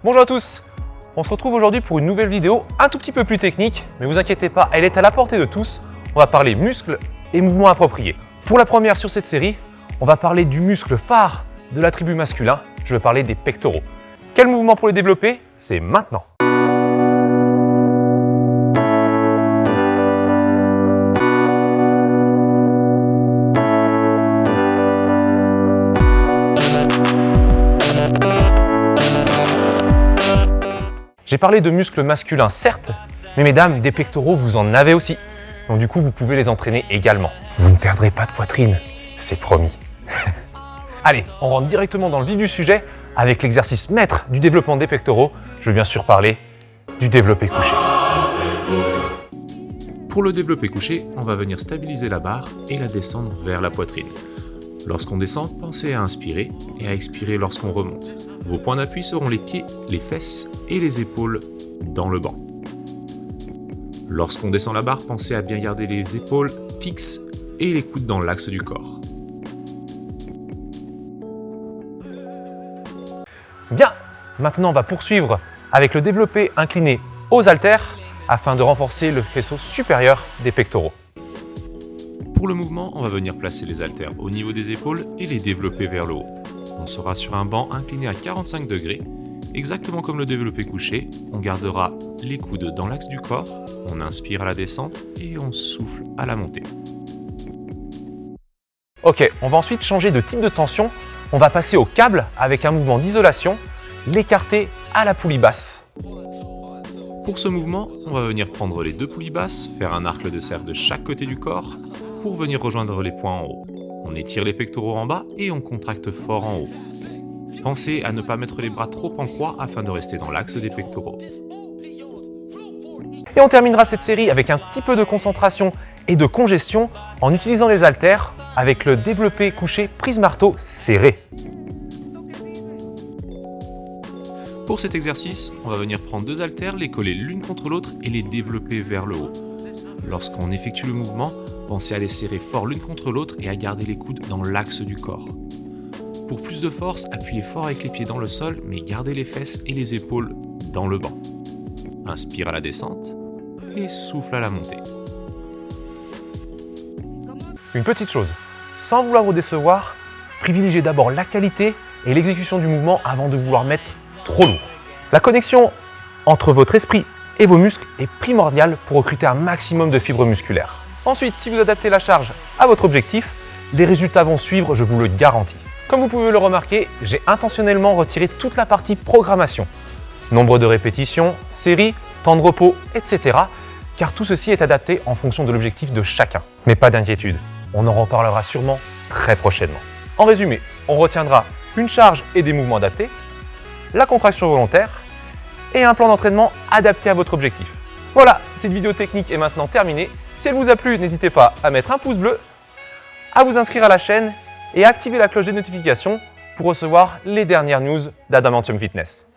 Bonjour à tous, on se retrouve aujourd'hui pour une nouvelle vidéo un tout petit peu plus technique, mais vous inquiétez pas, elle est à la portée de tous. On va parler muscles et mouvements appropriés. Pour la première sur cette série, on va parler du muscle phare de l'attribut masculin, je veux parler des pectoraux. Quel mouvement pour les développer? C'est maintenant. J'ai parlé de muscles masculins, certes, mais mesdames, des pectoraux, vous en avez aussi. Donc du coup, vous pouvez les entraîner également. Vous ne perdrez pas de poitrine, c'est promis. Allez, on rentre directement dans le vif du sujet avec l'exercice maître du développement des pectoraux. Je veux bien sûr parler du développé couché. Pour le développé couché, on va venir stabiliser la barre et la descendre vers la poitrine. Lorsqu'on descend, pensez à inspirer et à expirer lorsqu'on remonte. Vos points d'appui seront les pieds, les fesses et les épaules dans le banc. Lorsqu'on descend la barre, pensez à bien garder les épaules fixes et les coudes dans l'axe du corps. Bien, maintenant on va poursuivre avec le développé incliné aux haltères afin de renforcer le faisceau supérieur des pectoraux. Pour le mouvement, on va venir placer les haltères au niveau des épaules et les développer vers le haut. On sera sur un banc incliné à 45 degrés, exactement comme le développé couché. On gardera les coudes dans l'axe du corps, on inspire à la descente et on souffle à la montée. Ok, on va ensuite changer de type de tension. On va passer au câble avec un mouvement d'isolation, l'écarter à la poulie basse. Pour ce mouvement, on va venir prendre les deux poulies basses, faire un arc de cercle de chaque côté du corps pour venir rejoindre les points en haut. On étire les pectoraux en bas et on contracte fort en haut. Pensez à ne pas mettre les bras trop en croix afin de rester dans l'axe des pectoraux. Et on terminera cette série avec un petit peu de concentration et de congestion en utilisant les haltères avec le développé couché prise-marteau serré. Pour cet exercice, on va venir prendre deux haltères, les coller l'une contre l'autre et les développer vers le haut. Lorsqu'on effectue le mouvement, pensez à les serrer fort l'une contre l'autre et à garder les coudes dans l'axe du corps. Pour plus de force, appuyez fort avec les pieds dans le sol, mais gardez les fesses et les épaules dans le banc. Inspire à la descente et souffle à la montée. Une petite chose, sans vouloir vous décevoir, privilégiez d'abord la qualité et l'exécution du mouvement avant de vouloir mettre trop lourd. La connexion entre votre esprit et vos muscles est primordiale pour recruter un maximum de fibres musculaires. Ensuite, si vous adaptez la charge à votre objectif, les résultats vont suivre, je vous le garantis. Comme vous pouvez le remarquer, j'ai intentionnellement retiré toute la partie programmation. Nombre de répétitions, séries, temps de repos, etc. Car tout ceci est adapté en fonction de l'objectif de chacun. Mais pas d'inquiétude, on en reparlera sûrement très prochainement. En résumé, on retiendra une charge et des mouvements adaptés, la contraction volontaire et un plan d'entraînement adapté à votre objectif. Voilà, cette vidéo technique est maintenant terminée. Si elle vous a plu, n'hésitez pas à mettre un pouce bleu, à vous inscrire à la chaîne et à activer la cloche des notifications pour recevoir les dernières news d'Adamantium Fitness.